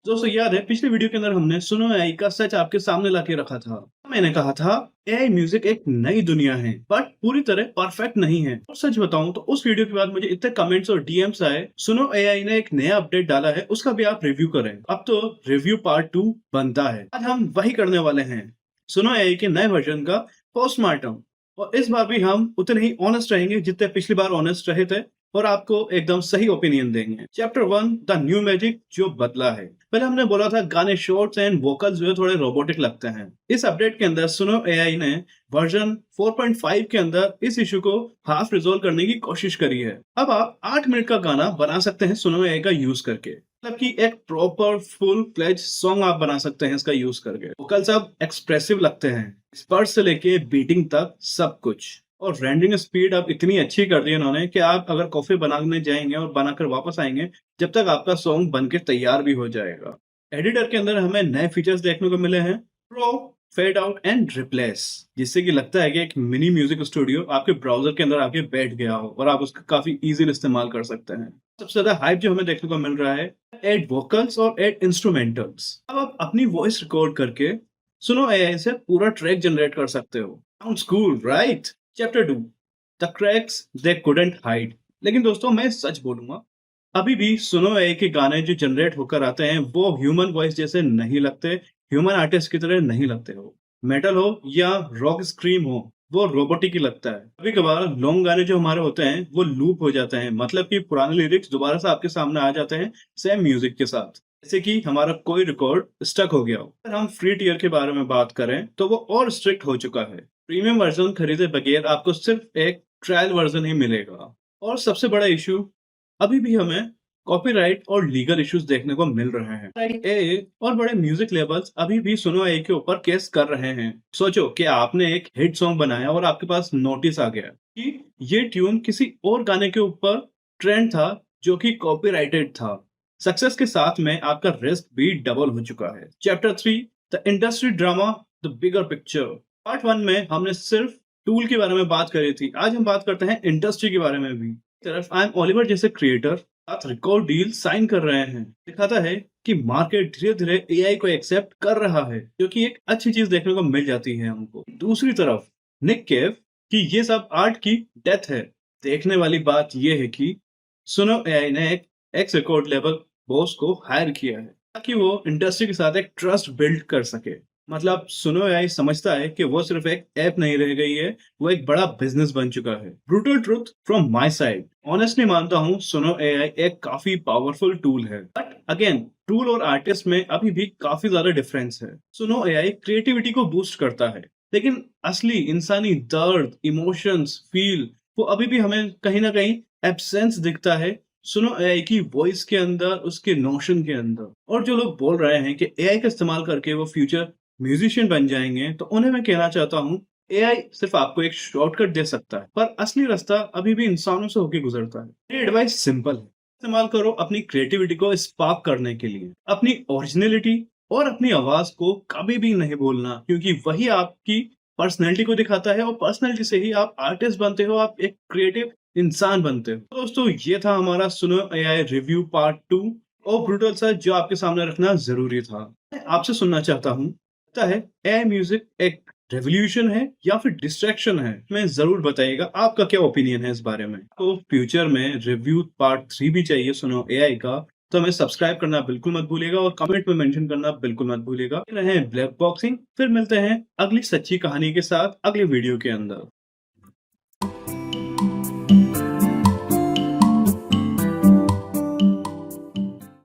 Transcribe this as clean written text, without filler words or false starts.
दोस्तों याद है पिछली वीडियो के अंदर हमने सुनो एआई का सच आपके सामने लाके रखा था। मैंने कहा था एआई म्यूजिक एक नई दुनिया है बट पूरी तरह परफेक्ट नहीं है। और सच बताऊं तो उस वीडियो के बाद मुझे इतने कमेंट्स और डीएम्स आए, सुनो एआई ने एक नया अपडेट डाला है, उसका भी आप रिव्यू करें। अब तो रिव्यू पार्ट 2 बनता है। आज हम वही करने वाले हैं, सुनो एआई के नए वर्जन का पोस्टमार्टम। और इस बार भी हम उतने ही ऑनेस्ट रहेंगे जितने पिछली बार ऑनेस्ट रहे थे, और आपको एकदम सही ओपिनियन देंगे। चैप्टर 1 द न्यू मैजिक जो बदला है। पहले हमने बोला था गाने शॉर्ट्स एंड वोकल्स जो है थोड़े रोबोटिक लगते हैं। इस अपडेट के अंदर सुनो एआई ने वर्जन 4.5 के अंदर इस इशू को हाफ रिजोल्व करने की कोशिश करी है। अब आप 8 मिनट का गाना बना सकते हैं सुनो एआई का यूज करके, मतलब कि एक प्रॉपर फुल फ्लेज सॉन्ग आप बना सकते हैं इसका यूज करके। वोकल्स अब एक्सप्रेसिव लगते हैं, स्पर्श से लेके बीटिंग तक सब कुछ। और रेंडरिंग स्पीड अब इतनी अच्छी कर दी है इन्होंने कि आप अगर कॉफी बनाने जाएंगे और बनाकर वापस आएंगे, जब तक आपका सॉन्ग बनके तैयार भी हो जाएगा। एडिटर के अंदर हमें नए फीचर्स देखने को मिले हैं, pro, fade out and replace, जिससे कि लगता है कि एक मिनी म्यूजिक स्टूडियो आपके ब्राउजर के अंदर आके बैठ गया हो और आप उसका काफी इजीली इस्तेमाल कर सकते हैं। सबसे ज्यादा हाइप जो हमें देखने को मिल रहा है, एड वोकल्स और एड इंस्ट्रूमेंटल्स। अब आप अपनी वॉइस रिकॉर्ड करके सुनो एआई से पूरा ट्रैक जनरेट कर सकते हो। Sounds cool, right? Chapter 2 the cracks they couldn't hide. लेकिन दोस्तों मैं सच बोलूंगा, अभी भी सुनो एआई के गाने जो जनरेट होकर आते हैं वो ह्यूमन वॉइस जैसे नहीं लगते, ह्यूमन आर्टिस्ट की तरह नहीं लगते हो। मेटल हो या रॉक स्क्रीम हो, वो रोबोटिक ही लगता है। कभी कभार लॉन्ग गाने जो हमारे होते हैं वो लूप हो जाते हैं, मतलब कि पुराने लिरिक्स दोबारा से आपके सामने आ जाते हैं सेम म्यूजिक के साथ, जैसे कि हमारा कोई रिकॉर्ड स्टक हो गया हो। अगर हम फ्री टियर के बारे में बात करें तो वो और स्ट्रिक्ट हो चुका है। प्रीमियम वर्जन खरीदे बगैर आपको सिर्फ एक ट्रायल वर्जन ही मिलेगा। और सबसे बड़ा इशू, अभी भी हमें कॉपीराइट और लीगल इश्यूज देखने को मिल रहे हैं। ए और बड़े म्यूजिक लेबल्स अभी भी सुनो ए के ऊपर केस कर रहे हैं। सोचो कि आपने एक हिट सॉन्ग बनाया और आपके पास नोटिस आ गया कि ये ट्यून किसी और गाने के ऊपर ट्रेंड था जो कि कॉपीराइटेड था। सक्सेस के साथ में आपका रिस्क भी डबल हो चुका है। Chapter 3 the industry drama the bigger picture. Part 1 में हमने सिर्फ टूल के बारे में बात करी थी, आज हम बात करते हैं इंडस्ट्री के बारे में भी। तरफ आई एम ओलिवर जैसे क्रिएटर साथ रिकॉर्ड डील साइन कर रहे हैं, दिखाता है कि मार्केट धीरे धीरे एआई को एक्सेप्ट कर रहा है, जो कि एक अच्छी चीज देखने को मिल जाती है हमको। दूसरी तरफ निक केव कि ये सब आर्ट की डेथ है। देखने वाली बात ये है कि सुनो एआई ने एक एक्स रिकॉर्ड लेवल बॉस को हायर किया है ताकि वो इंडस्ट्री के साथ एक ट्रस्ट बिल्ड कर सके। मतलब सुनो एआई समझता है कि वो सिर्फ एक ऐप नहीं रह गई है, वो एक बड़ा बिजनेस बन चुका है। Brutal truth from my side, honestly मानता हूँ सुनो एआई एक काफी पावरफुल टूल है, बट अगेन टूल और आर्टिस्ट में अभी भी काफी ज्यादा डिफरेंस है। सुनो एआई क्रिएटिविटी को बूस्ट करता है, लेकिन असली इंसानी दर्द, इमोशंस, फील, वो अभी भी हमें कहीं ना कहीं एब्सेंस दिखता है सुनो एआई की वॉइस के अंदर, उसके नोशन के अंदर। और जो लोग बोल रहे हैं कि एआई का इस्तेमाल करके वो फ्यूचर म्यूजिशियन बन जाएंगे, तो उन्हें मैं कहना चाहता हूँ एआई सिर्फ आपको एक शॉर्टकट दे सकता है, पर असली रास्ता अभी भी इंसानों से होकर गुजरता है। मेरी एडवाइस सिंपल है, इस्तेमाल करो अपनी क्रिएटिविटी को स्पार्क करने के लिए। अपनी ओरिजिनलिटी और अपनी आवाज को कभी भी नहीं भूलना, क्योंकि वही आपकी पर्सनैलिटी को दिखाता है और पर्सनैलिटी से ही आप आर्टिस्ट बनते हो, आप एक क्रिएटिव इंसान बनते हो। तो दोस्तों ये था हमारा सुनो एआई रिव्यू पार्ट 2 और ब्रूटल सा, जो आपके सामने रखना जरूरी था। मैं आपसे सुनना चाहता हूँ, लगता है एआई म्यूजिक एक रेवोल्यूशन है या फिर डिस्ट्रैक्शन है? मैं जरूर बताइएगा आपका क्या ओपिनियन है इस बारे में। तो फ्यूचर में रिव्यू पार्ट 3 भी चाहिए सुनो एआई का, तो हमें सब्सक्राइब करना बिल्कुल मत भूलिएगा और कमेंट में मेंशन करना बिल्कुल मत भूलिएगा। रहे ब्लैक बॉक्सिंग, फिर मिलते हैं अगली सच्ची कहानी के साथ अगली वीडियो के अंदर।